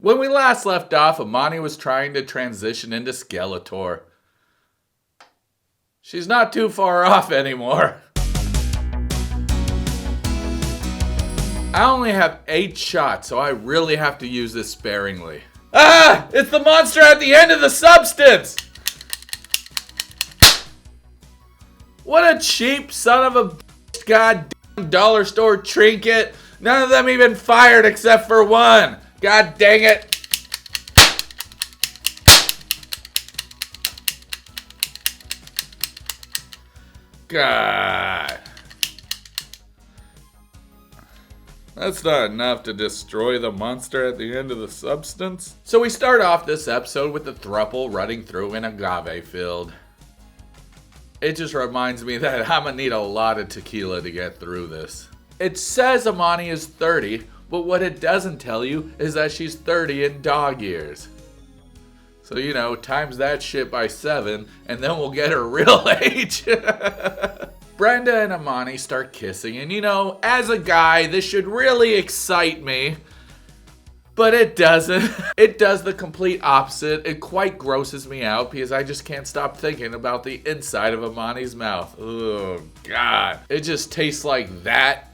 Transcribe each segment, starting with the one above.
When we last left off, Amani was trying to transition into Skeletor. She's not too far off anymore. I only have 8 shots, so I really have to use this sparingly. Ah! It's the monster at the end of the substance! What a cheap son of a goddamn dollar store trinket. None of them even fired except for one. God dang it. God. That's not enough to destroy the monster at the end of the substance. So we start off this episode with the throuple running through an agave field. It just reminds me that I'm gonna need a lot of tequila to get through this. It says Amani is 30, but what it doesn't tell you is that she's 30 in dog years. So, you know, times that shit by 7, and then we'll get her real age. Brenda and Amani start kissing, and you know, as a guy, this should really excite me. But it doesn't. It does the complete opposite. It quite grosses me out because I just can't stop thinking about the inside of Amani's mouth. Oh, God. It just tastes like that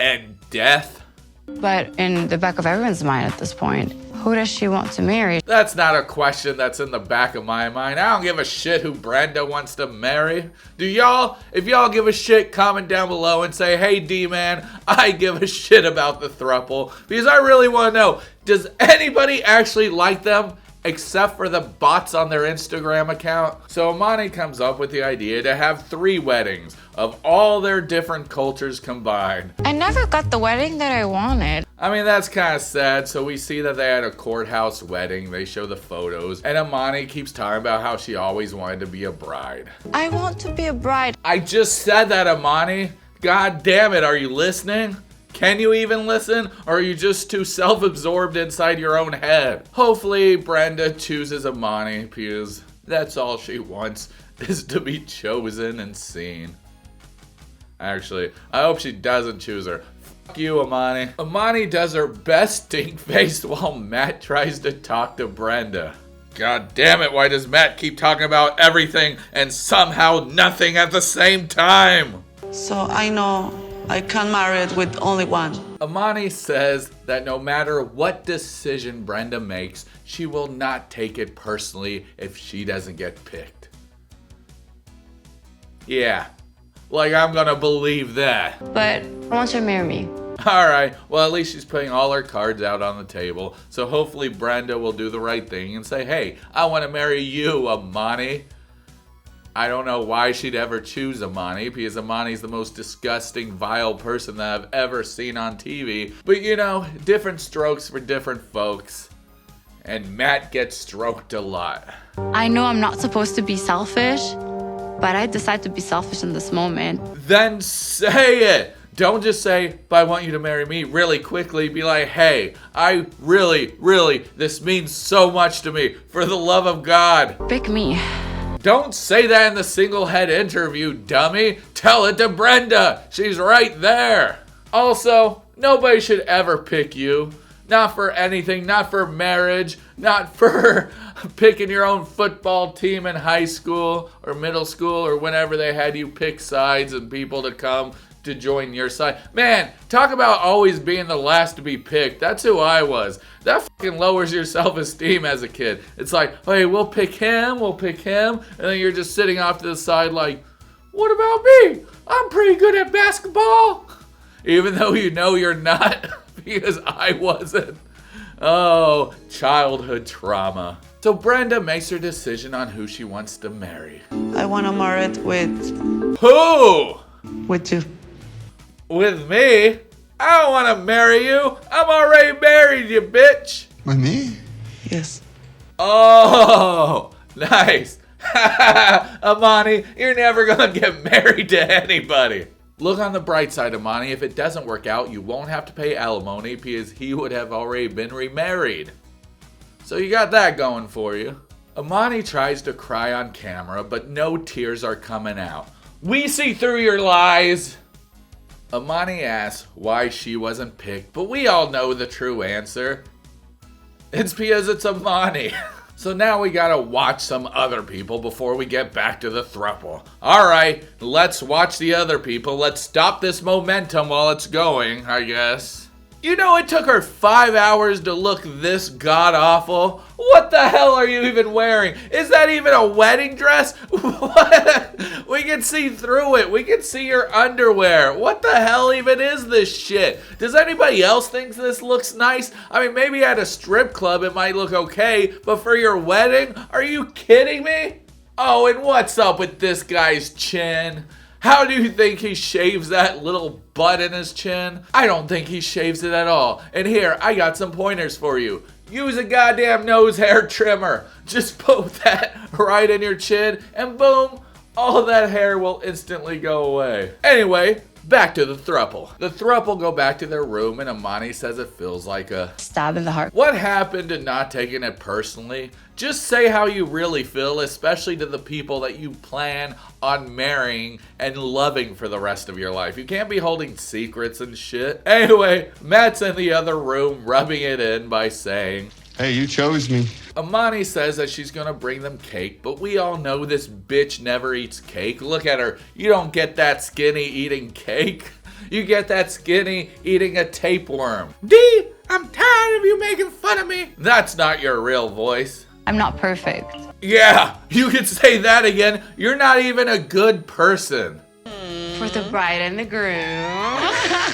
and death. But in the back of everyone's mind at this point, who does she want to marry? That's not a question that's in the back of my mind. I don't give a shit who Brenda wants to marry. Do y'all? If y'all give a shit, comment down below and say, hey Dee-man, I give a shit about the throuple. Because I really want to know, does anybody actually like them? Except for the bots on their Instagram account. So Amani comes up with the idea to have 3 weddings of all their different cultures combined. I never got the wedding that I wanted. I mean, that's kind of sad. So we see that they had a courthouse wedding. They show the photos. And Amani keeps talking about how she always wanted to be a bride. I want to be a bride. I just said that, Amani. God damn it, are you listening? Can you even listen, or are you just too self-absorbed inside your own head? Hopefully, Brenda chooses Amani, because that's all she wants, is to be chosen and seen. Actually, I hope she doesn't choose her. Fuck you, Amani. Amani does her best stink face while Matt tries to talk to Brenda. God damn it, why does Matt keep talking about everything and somehow nothing at the same time? So I know I can't marry it with only one. Amani says that no matter what decision Brenda makes, she will not take it personally if she doesn't get picked. Yeah, like I'm gonna believe that. But I want you to marry me. Alright, well at least she's putting all her cards out on the table, so hopefully Brenda will do the right thing and say, hey, I want to marry you, Amani. I don't know why she'd ever choose Amani, because Amani's the most disgusting, vile person that I've ever seen on TV. But you know, different strokes for different folks. And Matt gets stroked a lot. I know I'm not supposed to be selfish, but I decide to be selfish in this moment. Then say it! Don't just say, but I want you to marry me really quickly. Be like, hey, I really, this means so much to me. For the love of God. Pick me. Don't say that in the single head interview, dummy. Tell it to Brenda. She's right there. Also, nobody should ever pick you. Not for anything, not for marriage, not for picking your own football team in high school or middle school or whenever they had you pick sides and people to come to join your side. Man, talk about always being the last to be picked. That's who I was. That fucking lowers your self-esteem as a kid. It's like, hey, we'll pick him, and then you're just sitting off to the side like, what about me? I'm pretty good at basketball. Even though you know you're not, because I wasn't. Oh, childhood trauma. So Brenda makes her decision on who she wants to marry. I want to marry it with Who? you. With me? I don't want to marry you. I'm already married, you bitch. With me? Yes. Oh, nice. Amani, you're never going to get married to anybody. Look on the bright side, Amani. If it doesn't work out, you won't have to pay alimony because he would have already been remarried. So you got that going for you. Amani tries to cry on camera, but no tears are coming out. We see through your lies. Amani asks why she wasn't picked, but we all know the true answer. It's because it's Amani. So now we gotta watch some other people before we get back to the throuple. Alright, let's watch the other people. Let's stop this momentum while it's going, I guess. You know, it took her 5 hours to look this god-awful. What the hell are you even wearing? Is that even a wedding dress? What? We can see through it. We can see your underwear. What the hell even is this shit? Does anybody else think this looks nice? I mean, maybe at a strip club it might look okay, but for your wedding? Are you kidding me? Oh, and what's up with this guy's chin? How do you think he shaves that little butt in his chin? I don't think he shaves it at all. And here, I got some pointers for you. Use a goddamn nose hair trimmer. Just put that right in your chin and boom, all of that hair will instantly go away. Anyway, back to the throuple. The throuple go back to their room and Amani says it feels like a Stab in the heart. What happened to not taking it personally? Just say how you really feel, especially to the people that you plan on marrying and loving for the rest of your life. You can't be holding secrets and shit. Anyway, Matt's in the other room rubbing it in by saying, "Hey, you chose me." Amani says that she's gonna bring them cake, but we all know this bitch never eats cake. Look at her. You don't get that skinny eating cake. You get that skinny eating a tapeworm. Dee, I'm tired of you making fun of me. That's not your real voice. I'm not perfect. Yeah, you could say that again. You're not even a good person. For the bride and the groom.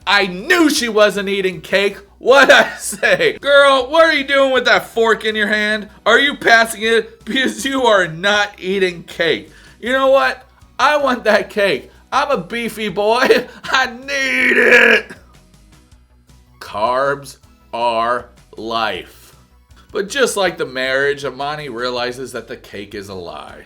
I knew she wasn't eating cake. What'd I say? Girl, what are you doing with that fork in your hand? Are you passing it? Because you are not eating cake. You know what? I want that cake. I'm a beefy boy. I need it. Carbs are life. But just like the marriage, Amani realizes that the cake is a lie.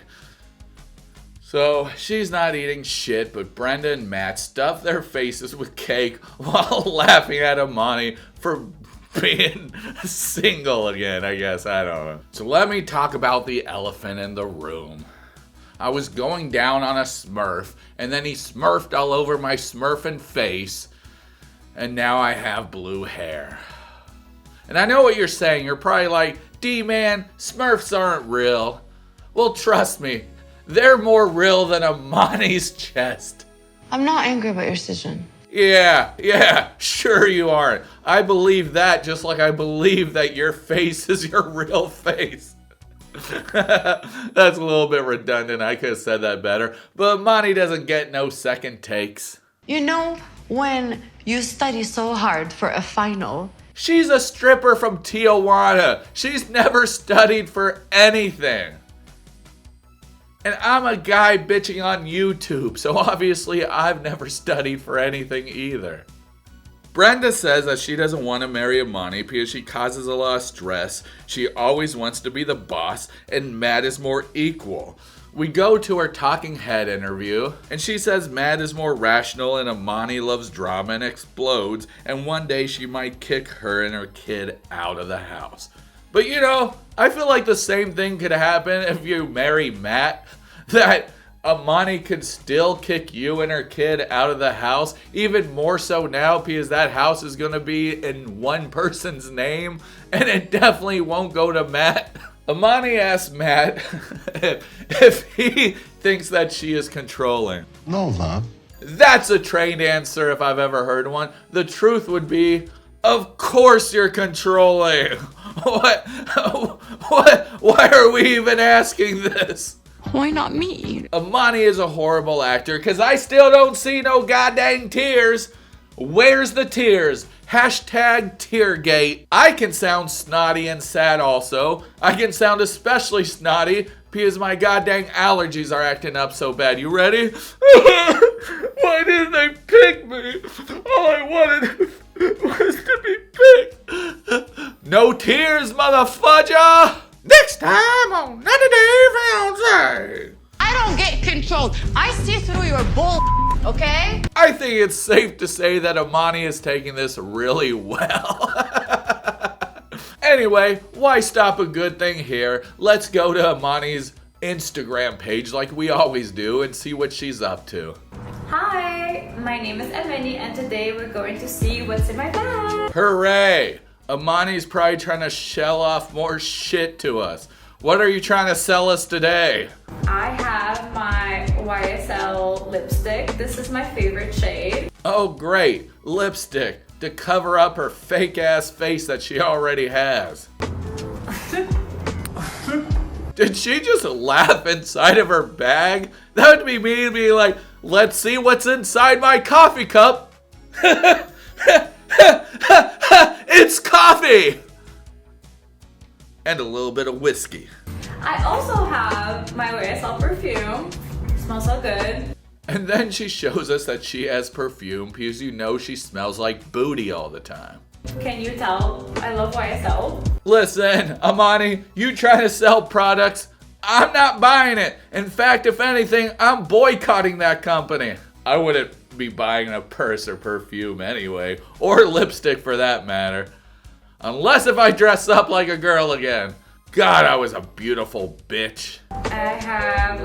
So she's not eating shit, but Brenda and Matt stuff their faces with cake while laughing at Amani for being single again, I guess. I don't know. So let me talk about the elephant in the room. I was going down on a Smurf, and then he smurfed all over my smurfing face, and now I have blue hair. And I know what you're saying. You're probably like, Dee-man, Smurfs aren't real. Well, trust me, they're more real than Amani's chest. I'm not angry about your decision. Yeah, sure you aren't. I believe that just like I believe that your face is your real face. That's a little bit redundant. I could have said that better. But Amani doesn't get no second takes. You know, when you study so hard for a final, She's a stripper from Tijuana. She's never studied for anything. And I'm a guy bitching on YouTube, so obviously I've never studied for anything either. Brenda says that she doesn't want to marry Amani because she causes a lot of stress. She always wants to be the boss, and Matt is more equal. We go to her talking head interview, and she says Matt is more rational and Amani loves drama and explodes, and one day she might kick her and her kid out of the house. But you know, I feel like the same thing could happen if you marry Matt, that Amani could still kick you and her kid out of the house, even more so now because that house is going to be in one person's name, and it definitely won't go to Matt. Amani asks Matt if he thinks that she is controlling. No, love. That's a trained answer if I've ever heard one. The truth would be, of course you're controlling. What? Why are we even asking this? why not me? Amani is a horrible actor because I still don't see no goddamn tears. Where's the tears? Hashtag Teargate. I can sound snotty and sad also. I can sound especially snotty because my goddamn allergies are acting up so bad. You ready? Why didn't they pick me? All I wanted was to be picked. No tears, motherfudger! Next time on 90 Day Fiancé. I don't get controlled. I see through your bull, okay? I think it's safe to say that Amani is taking this really well. Anyway, why stop a good thing here? Let's go to Amani's Instagram page like we always do and see what she's up to. Hi, my name is Amani and today we're going to see what's in my bag. Hooray! Amani's probably trying to shell off more shit to us. What are you trying to sell us today? I have my YSL lipstick. This is my favorite shade. Oh, great. Lipstick to cover up her fake ass face that she already has. Did she just laugh inside of her bag? That would be me being like, let's see what's inside my coffee cup. It's coffee! And a little bit of whiskey. I also have my YSL perfume. Smells so good. And then she shows us that she has perfume because you know she smells like booty all the time. Can you tell I love YSL? Listen, Amani, you try to sell products, I'm not buying it. In fact, if anything, I'm boycotting that company. I wouldn't be buying a purse or perfume anyway, or lipstick for that matter. Unless if I dress up like a girl again. God, I was a beautiful bitch. I have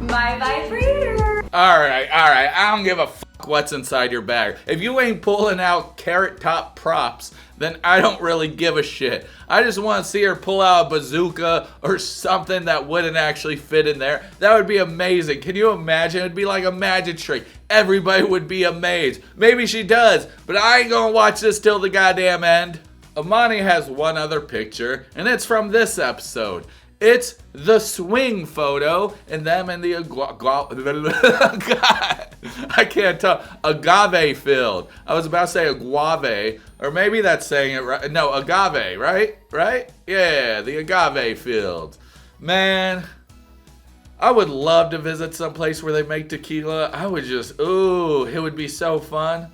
my vibrator. Alright, I don't give a fuck what's inside your bag. If you ain't pulling out carrot top props, then I don't really give a shit. I just want to see her pull out a bazooka or something that wouldn't actually fit in there. That would be amazing. Can you imagine? It'd be like a magic trick. Everybody would be amazed. Maybe she does, but I ain't gonna watch this till the goddamn end. Amani has one other picture, and it's from this episode. It's the swing photo, and them in the I can't tell. Agave field. I was about to say agave, or maybe that's saying it right. No, agave, right? Right? Yeah, the agave field. Man, I would love to visit some place where they make tequila. I would just, ooh, it would be so fun.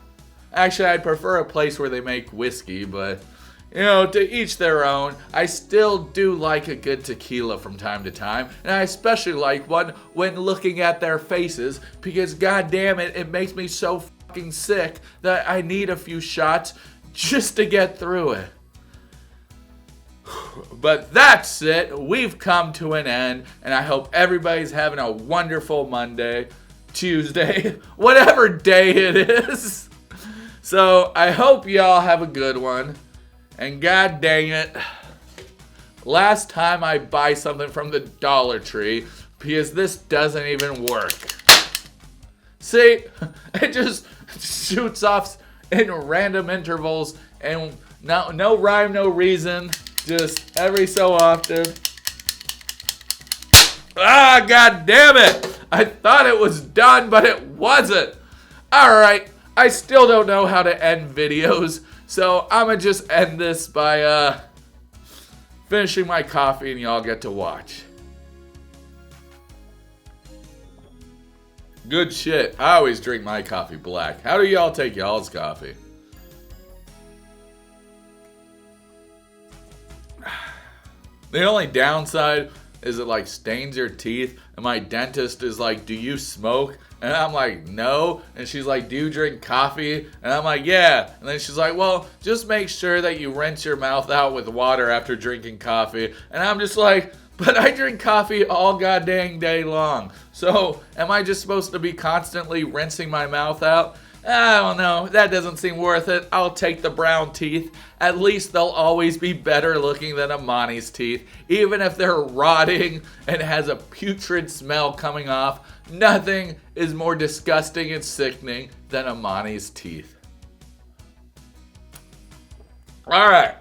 Actually, I'd prefer a place where they make whiskey, but you know, to each their own. I still do like a good tequila from time to time, and I especially like one when looking at their faces, because god damn it, it makes me so fucking sick that I need a few shots just to get through it. But that's it. We've come to an end, and I hope everybody's having a wonderful Monday, Tuesday, whatever day it is. So I hope y'all have a good one. And god dang it, last time I buy something from the Dollar Tree, because this doesn't even work. See, it just shoots off in random intervals, and no rhyme, no reason, just every so often. Ah, god damn it! I thought it was done, but it wasn't. Alright, I still don't know how to end videos. So I'm gonna just end this by finishing my coffee, and y'all get to watch. Good shit. I always drink my coffee black. How do y'all take y'all's coffee? The only downside is it like stains your teeth, and my dentist is like, do you smoke? And I'm like, no. And she's like, do you drink coffee? And I'm like, yeah. And then she's like, well, just make sure that you rinse your mouth out with water after drinking coffee. And I'm just like, but I drink coffee all goddamn day long. So am I just supposed to be constantly rinsing my mouth out? I don't know. That doesn't seem worth it. I'll take the brown teeth. At least they'll always be better looking than Amani's teeth. Even if they're rotting and has a putrid smell coming off, nothing is more disgusting and sickening than Amani's teeth. Alright.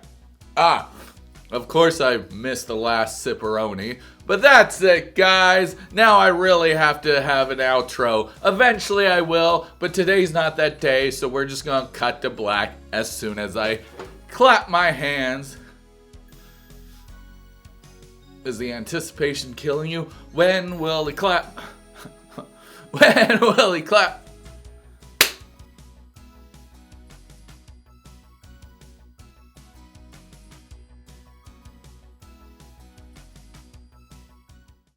Of course I missed the last sipperoni. But that's it, guys. Now I really have to have an outro. Eventually I will, but today's not that day, so we're just gonna cut to black as soon as I clap my hands. Is the anticipation killing you? When will he clap? When will he clap?